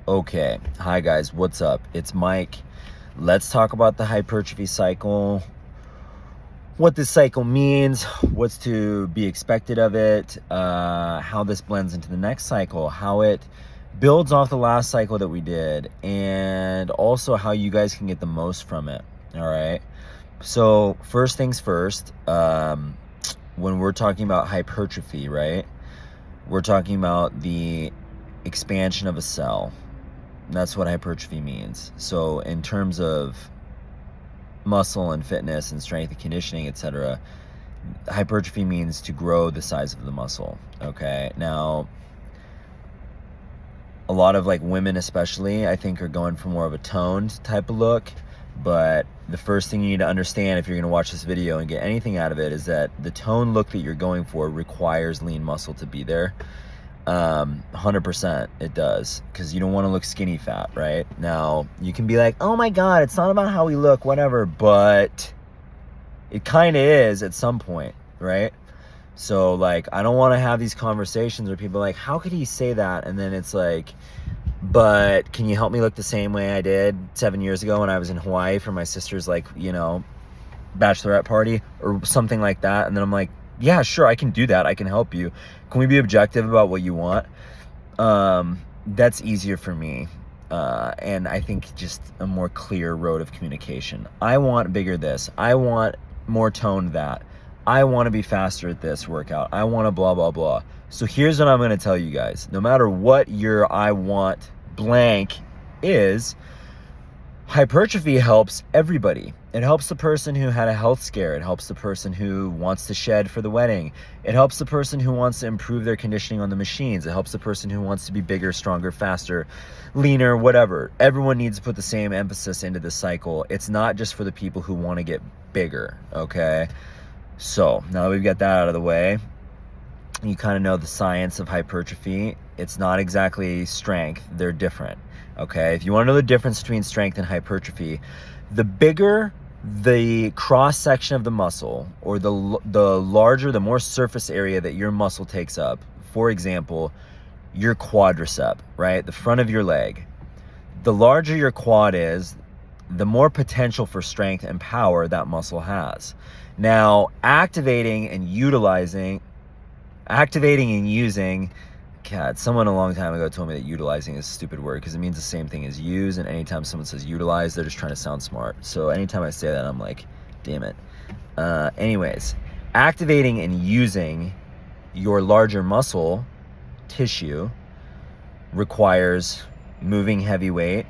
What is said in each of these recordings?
Okay, hi guys, what's up? It's Mike. Let's talk about the hypertrophy cycle, what this cycle means, what's to be expected of it, how this blends into the next cycle, how it builds off the last cycle that we did, and also how you guys can get the most from it. All right. So first things first, when we're talking about hypertrophy, right? We're talking about the expansion of a cell. That's what hypertrophy means. So in terms of muscle and fitness and strength and conditioning, etc., hypertrophy means to grow the size of the muscle. Okay. Now, a lot of like women especially, I think, are going for more of a toned type of look. But the first thing you need to understand if you're going to watch this video and get anything out of it is that the toned look that you're going for requires lean muscle to be there. 100% it does, because you don't want to look skinny fat, right? Now, you can be like, oh my God, it's not about how we look, whatever, but it kind of is at some point, right? So like, I don't want to have these conversations where people are like, how could he say that? And then it's like, but can you help me look the same way I did 7 years ago when I was in Hawaii for my sister's, like, bachelorette party or something like that? And then I'm like, yeah, sure, I can do that. I can help you. Can we be objective about what you want? That's easier for me. And I think just a more clear road of communication. I want bigger this. I want more toned that. I want to be faster at this workout. I want to blah, blah, blah. So here's what I'm going to tell you guys. No matter what your I want blank is, hypertrophy helps everybody. It helps the person who had a health scare. It helps the person who wants to shed for the wedding. It helps the person who wants to improve their conditioning on the machines. It helps the person who wants to be bigger, stronger, faster, leaner, whatever. Everyone needs to put the same emphasis into this cycle. It's not just for the people who want to get bigger, okay? So now that we've got that out of the way, you kind of know the science of hypertrophy. It's not exactly strength. They're different. Okay, if you want to know the difference between strength and hypertrophy, the bigger the cross section of the muscle, or the larger, the more surface area that your muscle takes up. For example, your quadricep, right? The front of your leg. The larger your quad is, the more potential for strength and power that muscle has. Now, activating and using, God, someone a long time ago told me that utilizing is a stupid word because it means the same thing as use, and anytime someone says utilize, they're just trying to sound smart. So anytime I say that, I'm like, damn it. Anyways, activating and using your larger muscle tissue requires moving heavy weight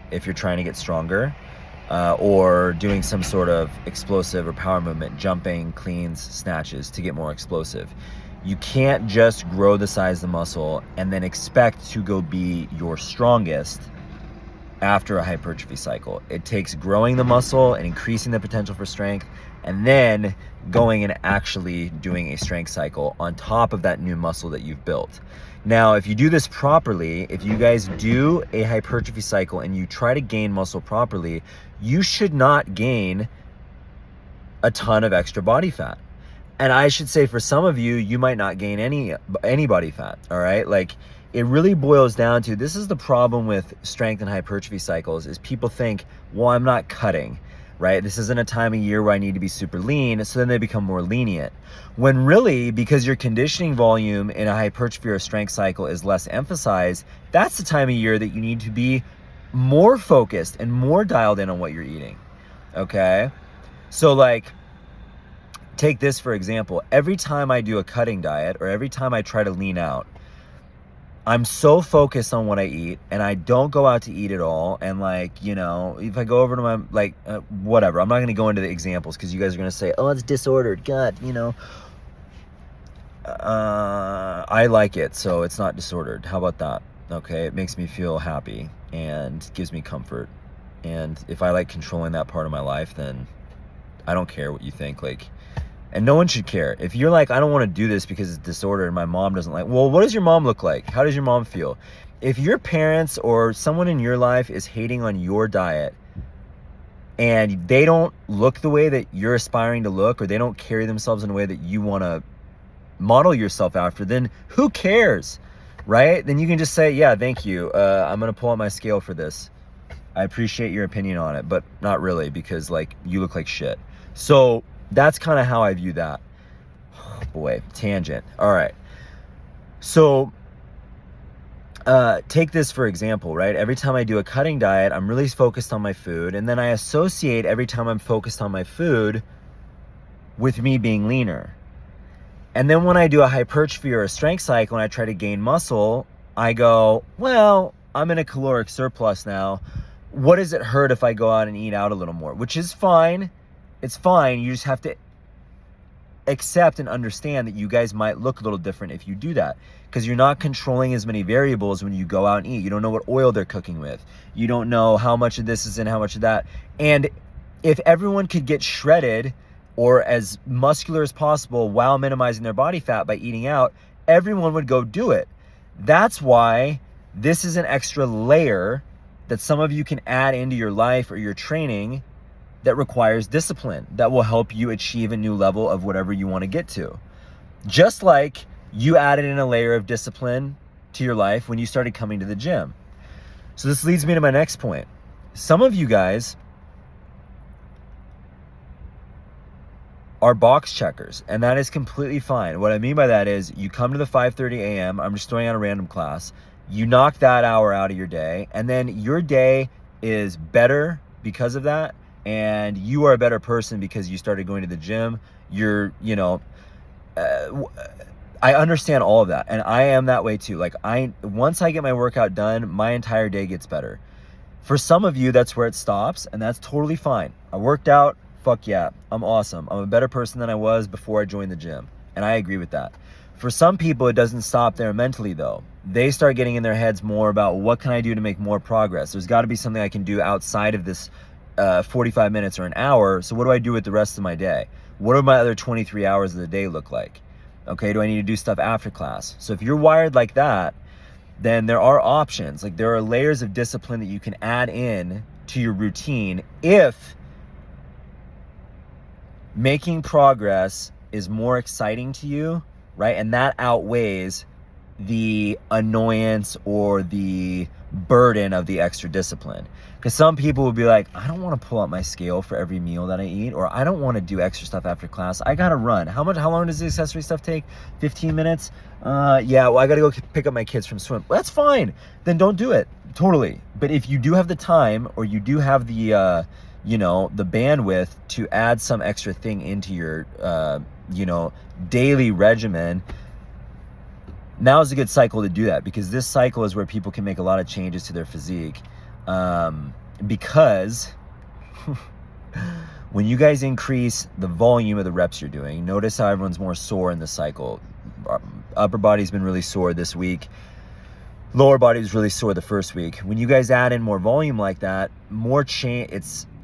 if you're trying to get stronger, or doing some sort of explosive or power movement, jumping, cleans, snatches to get more explosive. You can't just grow the size of the muscle and then expect to go be your strongest after a hypertrophy cycle. It takes growing the muscle and increasing the potential for strength, and then going and actually doing a strength cycle on top of that new muscle that you've built. Now, if you do this properly, if you guys do a hypertrophy cycle and you try to gain muscle properly, you should not gain a ton of extra body fat. And I should say, for some of you, you might not gain any body fat, all right? Like, it really boils down to, this is the problem with strength and hypertrophy cycles, is people think, well, I'm not cutting, right? This isn't a time of year where I need to be super lean, so then they become more lenient. When really, because your conditioning volume in a hypertrophy or strength cycle is less emphasized, that's the time of year that you need to be more focused and more dialed in on what you're eating, okay? So like, take this for example. Every time I do a cutting diet, or every time I try to lean out, I'm so focused on what I eat, and I don't go out to eat at all. And like, if I go over to my, whatever, I'm not going to go into the examples because you guys are going to say, oh, it's disordered. God, I like it, so it's not disordered. How about that? Okay. It makes me feel happy and gives me comfort. And if I like controlling that part of my life, then I don't care what you think. And no one should care. If you're like, I don't want to do this because it's disordered and my mom doesn't like, well, what does your mom look like? How does your mom feel? If your parents or someone in your life is hating on your diet and they don't look the way that you're aspiring to look, or they don't carry themselves in a way that you want to model yourself after, then who cares? right? Then you can just say, yeah, thank you. I'm going to pull out my scale for this. I appreciate your opinion on it, but not really, because like you look like shit. So that's kind of how I view that. Oh, boy, tangent. All right. So take this for example, right? Every time I do a cutting diet, I'm really focused on my food. And then I associate every time I'm focused on my food with me being leaner. And then when I do a hypertrophy or a strength cycle and I try to gain muscle, I go, well, I'm in a caloric surplus now. What does it hurt if I go out and eat out a little more? Which is fine. It's fine. You just have to accept and understand that you guys might look a little different if you do that, because you're not controlling as many variables when you go out and eat. You don't know what oil they're cooking with. You don't know how much of this is in, how much of that. And if everyone could get shredded or as muscular as possible while minimizing their body fat by eating out, everyone would go do it. That's why this is an extra layer that some of you can add into your life or your training that requires discipline, that will help you achieve a new level of whatever you want to get to. Just like you added in a layer of discipline to your life when you started coming to the gym. So this leads me to my next point. Some of you guys are box checkers, and that is completely fine. What I mean by that is you come to the 5:30 a.m., I'm just throwing out a random class, you knock that hour out of your day, and then your day is better because of that, and you are a better person because you started going to the gym. You're, I understand all of that, and I am that way too. Like once I get my workout done, my entire day gets better. For some of you, that's where it stops, and that's totally fine. I worked out, fuck yeah, I'm awesome. I'm a better person than I was before I joined the gym, and I agree with that. For some people, it doesn't stop there mentally though. They start getting in their heads more about what can I do to make more progress? There's got to be something I can do outside of this 45 minutes or an hour. So what do I do with the rest of my day? What do my other 23 hours of the day look like? Okay, do I need to do stuff after class? So if you're wired like that, then there are options. Like there are layers of discipline that you can add in to your routine if making progress is more exciting to you, right? And that outweighs the annoyance or the burden of the extra discipline. Because some people will be like, I don't want to pull up my scale for every meal that I eat, or I don't want to do extra stuff after class. I gotta run. How long does the accessory stuff take? 15 minutes? Yeah, well, I gotta go pick up my kids from swim. Well, that's fine. Then don't do it. Totally. But if you do have the time, or you do have the the bandwidth to add some extra thing into your daily regimen, now is a good cycle to do that, because this cycle is where people can make a lot of changes to their physique. Because when you guys increase the volume of the reps you're doing, notice how everyone's more sore in this cycle. Upper body's been really sore this week. Lower body was really sore the first week. When you guys add in more volume like that,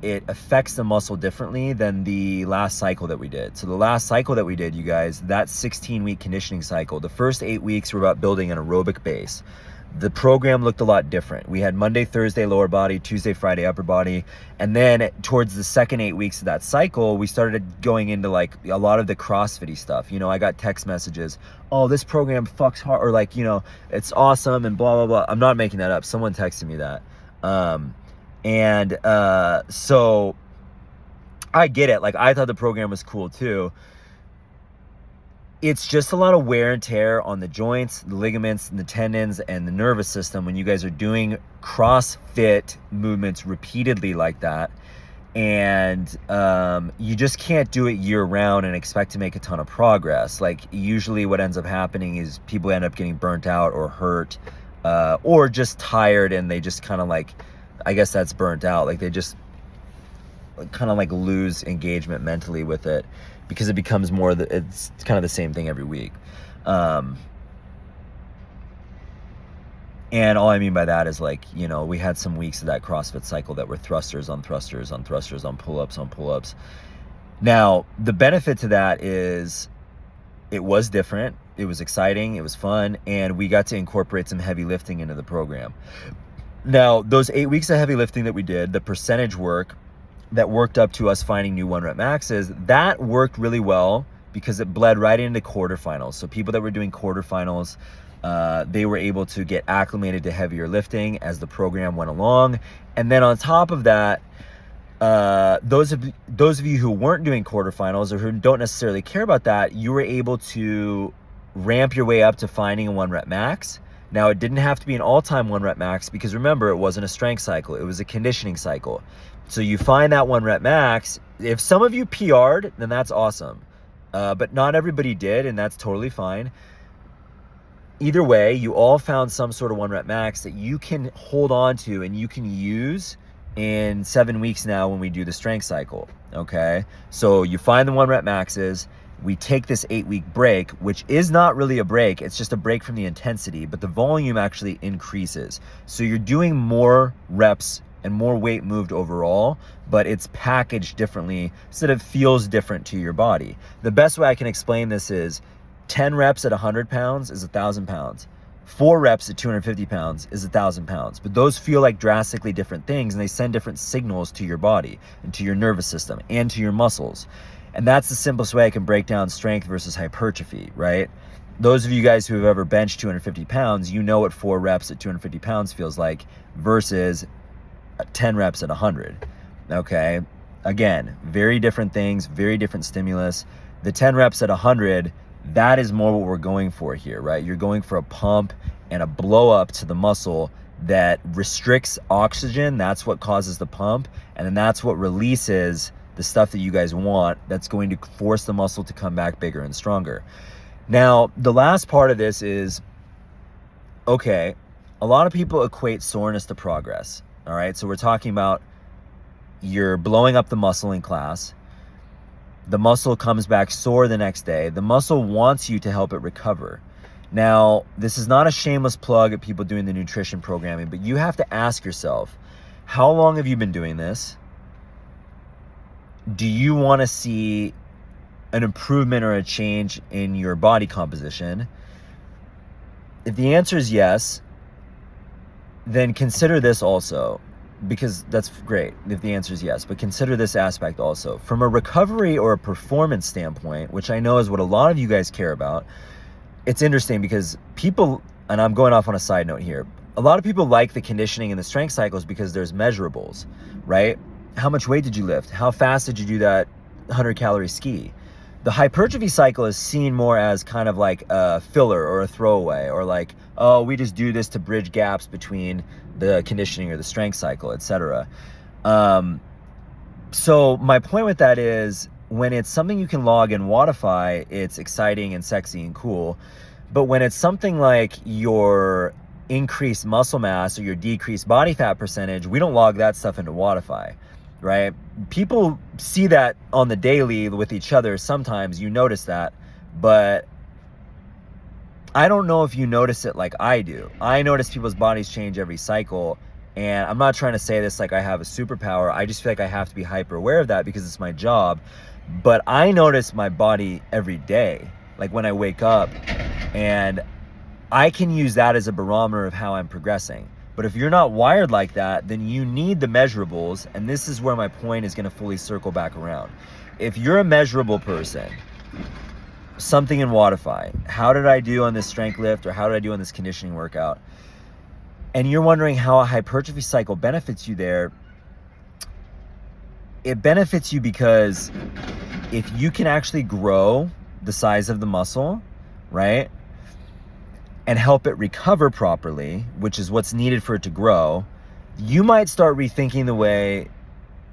it affects the muscle differently than the last cycle that we did. So the last cycle that we did, you guys, that 16-week conditioning cycle, the first 8 weeks were about building an aerobic base. The program looked a lot different. We had Monday, Thursday, lower body, Tuesday, Friday, upper body. And then towards the second 8 weeks of that cycle, we started going into like a lot of the CrossFit-y stuff. I got text messages, oh, this program fucks hard, or it's awesome and blah, blah, blah. I'm not making that up. Someone texted me that. So I get it. Like, I thought the program was cool too. It's just a lot of wear and tear on the joints, the ligaments, and the tendons, and the nervous system when you guys are doing CrossFit movements repeatedly like that. And you just can't do it year round and expect to make a ton of progress. Like, usually what ends up happening is people end up getting burnt out or hurt, or just tired, and they just kind of like, I guess that's burnt out. Like, they just kind of like lose engagement mentally with it, because it becomes it's kind of the same thing every week. And all I mean by that is, like, we had some weeks of that CrossFit cycle that were thrusters on thrusters on thrusters on pull-ups on pull-ups. Now, the benefit to that is it was different. It was exciting. It was fun. And we got to incorporate some heavy lifting into the program. Now, those 8 weeks of heavy lifting that we did, the percentage work that worked up to us finding new 1 rep maxes, that worked really well because it bled right into quarterfinals. So people that were doing quarterfinals, They were able to get acclimated to heavier lifting as the program went along. And then on top of that, those of you who weren't doing quarterfinals or who don't necessarily care about that, you were able to ramp your way up to finding a 1 rep max. Now, it didn't have to be an all-time 1 rep max, because remember, it wasn't a strength cycle, it was a conditioning cycle. So you find that 1 rep max. If some of you PR'd, then that's awesome. But not everybody did, and that's totally fine. Either way, you all found some sort of 1 rep max that you can hold on to and you can use in 7 weeks now when we do the strength cycle, okay? So you find the 1 rep maxes, we take this 8-week break, which is not really a break, it's just a break from the intensity, but the volume actually increases. So you're doing more reps and more weight moved overall, but it's packaged differently so that it feels different to your body. The best way I can explain this is 10 reps at 100 pounds is 1,000 pounds. 4 reps at 250 pounds is 1,000 pounds. But those feel like drastically different things, and they send different signals to your body and to your nervous system and to your muscles. And that's the simplest way I can break down strength versus hypertrophy, right? Those of you guys who have ever benched 250 pounds, you know what 4 reps at 250 pounds feels like versus 10 reps at 100, okay? Again, very different things, very different stimulus. The 10 reps at 100, that is more what we're going for here, right? You're going for a pump and a blow up to the muscle that restricts oxygen. That's what causes the pump. And then that's what releases the stuff that you guys want. That's going to force the muscle to come back bigger and stronger. Now, the last part of this is, okay, a lot of people equate soreness to progress. All right. So we're talking about you're blowing up the muscle in class. The muscle comes back sore the next day. The muscle wants you to help it recover. Now, this is not a shameless plug at people doing the nutrition programming, but you have to ask yourself, how long have you been doing this? Do you want to see an improvement or a change in your body composition? If the answer is yes, then consider this also. Because that's great if the answer is yes, but consider this aspect also. From a recovery or a performance standpoint, which I know is what a lot of you guys care about, it's interesting because people, and I'm going off on a side note here, a lot of people like the conditioning and the strength cycles because there's measurables, right? How much weight did you lift? How fast did you do that 100-calorie ski? The hypertrophy cycle is seen more as kind of like a filler or a throwaway, or like, oh, we just do this to bridge gaps between the conditioning or the strength cycle, etc. So my point with that is, when it's something you can log and Wodify, it's exciting and sexy and cool. But when it's something like your increased muscle mass or your decreased body fat percentage, we don't log that stuff into Wodify, right? People see that on the daily with each other. Sometimes you notice that, but I don't know if you notice it like I do. I notice people's bodies change every cycle, and I'm not trying to say this like I have a superpower. I just feel like I have to be hyper aware of that because it's my job. But I notice my body every day, like when I wake up, and I can use that as a barometer of how I'm progressing. But if you're not wired like that, then you need the measurables, and this is where my point is going to fully circle back around. If you're a measurable person, something in Wodify, how did I do on this strength lift, or how did I do on this conditioning workout, and you're wondering how a hypertrophy cycle benefits you there, it benefits you because if you can actually grow the size of the muscle, right, and help it recover properly, which is what's needed for it to grow, you might start rethinking the way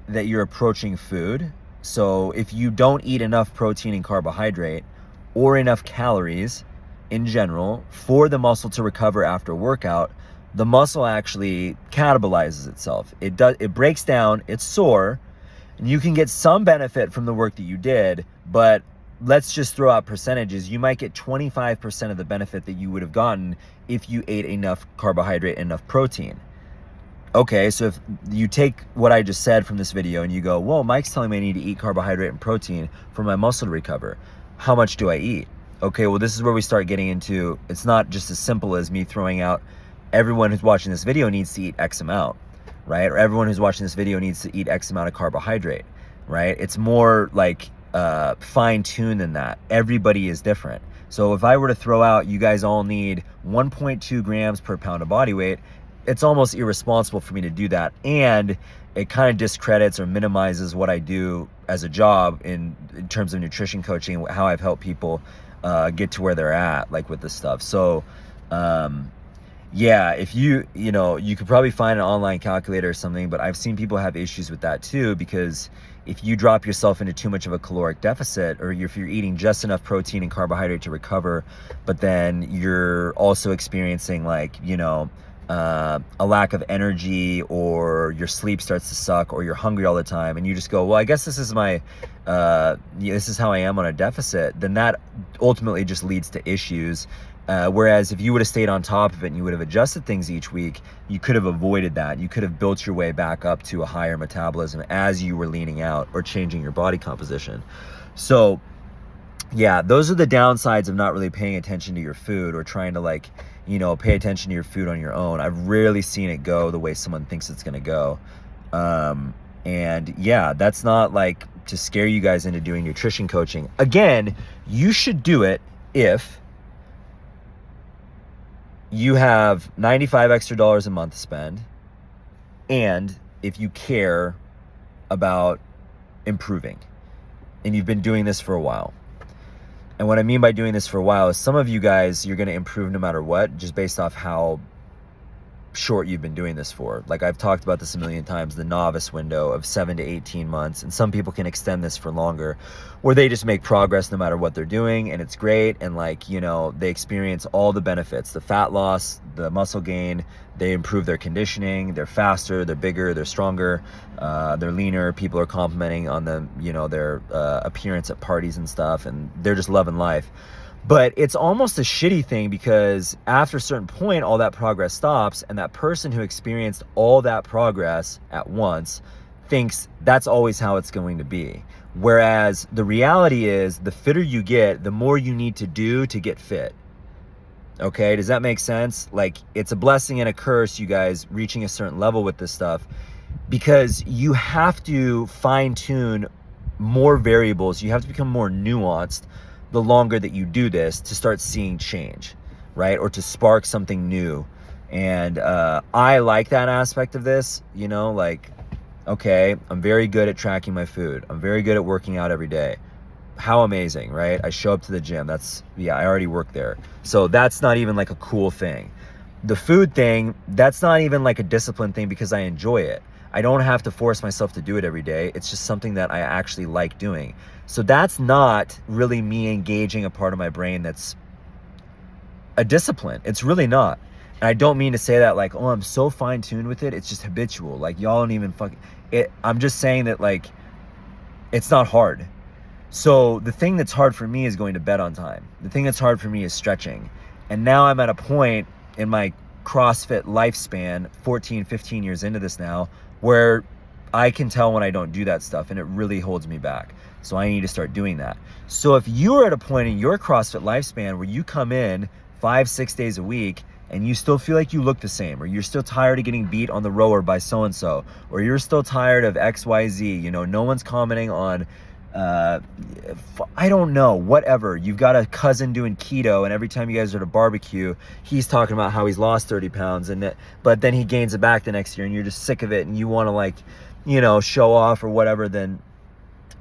that you're approaching food. So if you don't eat enough protein and carbohydrate or enough calories in general for the muscle to recover after a workout, the muscle actually catabolizes itself. It breaks down, it's sore, and you can get some benefit from the work that you did, but let's just throw out percentages. You might get 25% of the benefit that you would have gotten if you ate enough carbohydrate and enough protein. Okay, so if you take what I just said from this video and you go, whoa, Mike's telling me I need to eat carbohydrate and protein for my muscle to recover. How much do I eat? Okay, well, this is where we start getting into, it's not just as simple as me throwing out, everyone who's watching this video needs to eat X amount, right? Or everyone who's watching this video needs to eat X amount of carbohydrate, right? It's more like fine-tuned than that. Everybody is different. So if I were to throw out, you guys all need 1.2 grams per pound of body weight, it's almost irresponsible for me to do that. And it kind of discredits or minimizes what I do as a job in terms of nutrition coaching, how I've helped people get to where they're at, like with this stuff. So, yeah, if you could probably find an online calculator or something, but I've seen people have issues with that too, because if you drop yourself into too much of a caloric deficit, or if you're eating just enough protein and carbohydrate to recover, but then you're also experiencing like, a lack of energy, or your sleep starts to suck, or you're hungry all the time, and you just go, well, I guess this is my, this is how I am on a deficit, then that ultimately just leads to issues. Whereas if you would have stayed on top of it and you would have adjusted things each week, you could have avoided that. You could have built your way back up to a higher metabolism as you were leaning out or changing your body composition. So yeah, those are the downsides of not really paying attention to your food, or trying to pay attention to your food on your own. I've rarely seen it go the way someone thinks it's going to go. And yeah, that's not like to scare you guys into doing nutrition coaching. Again, you should do it if you have $95 extra a month to spend, and if you care about improving and you've been doing this for a while. And what I mean by doing this for a while is some of you guys, you're going to improve no matter what, just based off how short you've been doing this for. Like I've talked about this a million times, the novice window of 7 to 18 months. And some people can extend this for longer, where they just make progress no matter what they're doing. And it's great. And they experience all the benefits, the fat loss, the muscle gain, they improve their conditioning, they're faster, they're bigger, they're stronger, they're leaner. People are complimenting on them, their appearance at parties and stuff, and they're just loving life. But it's almost a shitty thing, because after a certain point, all that progress stops, and that person who experienced all that progress at once thinks that's always how it's going to be. Whereas the reality is, the fitter you get, the more you need to do to get fit. Okay, does that make sense? Like, it's a blessing and a curse, you guys, reaching a certain level with this stuff, because you have to fine tune more variables. You have to become more nuanced the longer that you do this, to start seeing change, right? Or to spark something new. And I like that aspect of this, okay, I'm very good at tracking my food. I'm very good at working out every day. How amazing, right? I show up to the gym. I already work there. So that's not even like a cool thing. The food thing, that's not even like a discipline thing, because I enjoy it. I don't have to force myself to do it every day. It's just something that I actually like doing. So that's not really me engaging a part of my brain that's a discipline. It's really not. And I don't mean to say that like, oh, I'm so fine-tuned with it. It's just habitual. Like, y'all don't even it. I'm just saying that like, it's not hard. So the thing that's hard for me is going to bed on time. The thing that's hard for me is stretching. And now I'm at a point in my CrossFit lifespan, 14, 15 years into this now, where I can tell when I don't do that stuff, and it really holds me back. So I need to start doing that. So if you're at a point in your CrossFit lifespan where you come in 5-6 days a week and you still feel like you look the same, or you're still tired of getting beat on the rower by so-and-so, or you're still tired of XYZ, no one's commenting on I don't know, whatever. You've got a cousin doing keto, and every time you guys are at a barbecue, he's talking about how he's lost 30 pounds, but then he gains it back the next year, and you're just sick of it, and you want to show off or whatever. Then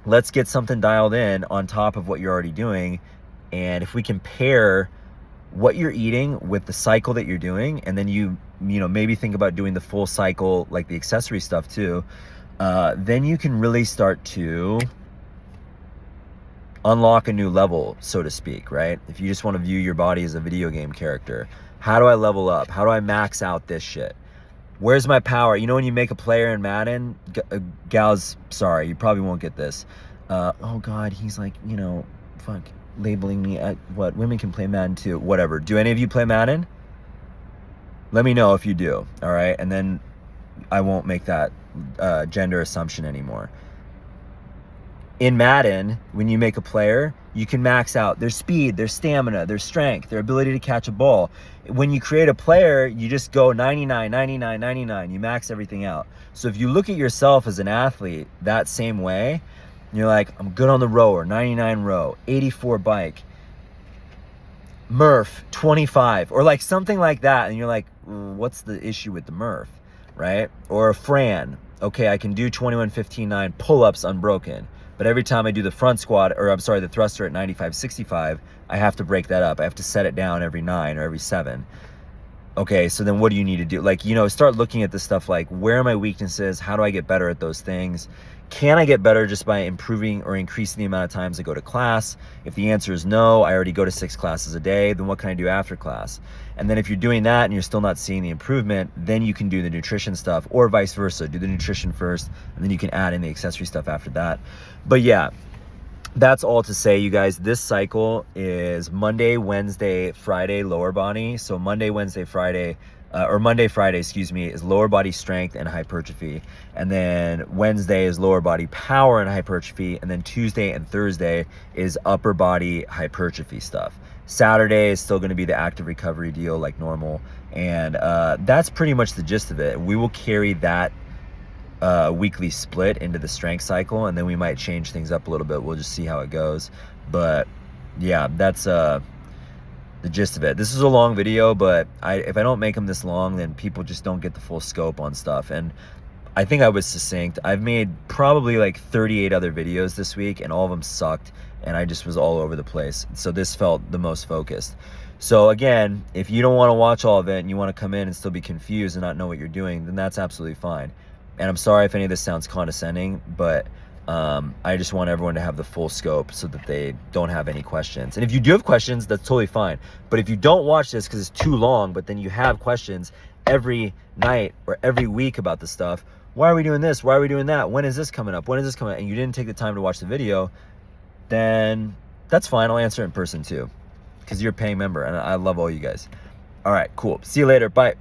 let's get something dialed in on top of what you're already doing. And if we can pair what you're eating with the cycle that you're doing, and then you maybe think about doing the full cycle, like the accessory stuff too, then you can really start to unlock a new level, so to speak, right? If you just want to view your body as a video game character, how do I level up? How do I max out this shit? Where's my power? When you make a player in Madden, gals, sorry, you probably won't get this. Oh God, he's like, labeling me at what? Women can play Madden too, whatever. Do any of you play Madden? Let me know if you do, all right? And then I won't make that gender assumption anymore. In Madden, when you make a player, you can max out their speed, their stamina, their strength, their ability to catch a ball. When you create a player, you just go 99, 99, 99. You max everything out. So if you look at yourself as an athlete that same way, you're like, I'm good on the rower, 99 row, 84 bike. Murph 25 or like something like that, and you're like, what's the issue with the Murph, right? Or a Fran, okay, I can do 21-15-9 pull-ups unbroken, but every time I do the front squat, or I'm sorry, the thruster at 95-65, I have to break that up. I have to set it down every 9 or every 7. Okay, so then what do you need to do? Like, you know, start looking at this stuff like, where are my weaknesses? How do I get better at those things? Can I get better just by improving or increasing the amount of times I go to class? If the answer is no, I already go to 6 classes a day, then what can I do after class? And then if you're doing that and you're still not seeing the improvement, then you can do the nutrition stuff, or vice versa. Do the nutrition first, and then you can add in the accessory stuff after that. But yeah, that's all to say, you guys, this cycle is Monday, Wednesday, Friday, lower body. So Monday, Wednesday, Friday, or Monday, Friday, excuse me, is lower body strength and hypertrophy. And then Wednesday is lower body power and hypertrophy. And then Tuesday and Thursday is upper body hypertrophy stuff. Saturday is still going to be the active recovery deal like normal. And that's pretty much the gist of it. We will carry that weekly split into the strength cycle, and then we might change things up a little bit. We'll just see how it goes. But yeah, that's the gist of it. This is a long video, but if I don't make them this long, then people just don't get the full scope on stuff. And I think I was succinct. I've made probably like 38 other videos this week, and all of them sucked, and I just was all over the place. So this felt the most focused. So again, if you don't want to watch all of it and you want to come in and still be confused and not know what you're doing, then that's absolutely fine. And I'm sorry if any of this sounds condescending, but I just want everyone to have the full scope so that they don't have any questions. And if you do have questions, that's totally fine. But if you don't watch this because it's too long, but then you have questions every night or every week about the stuff, why are we doing this? Why are we doing that? When is this coming up? When is this coming up? And you didn't take the time to watch the video, then that's fine. I'll answer it in person too, because you're a paying member, and I love all you guys. All right, cool. See you later. Bye.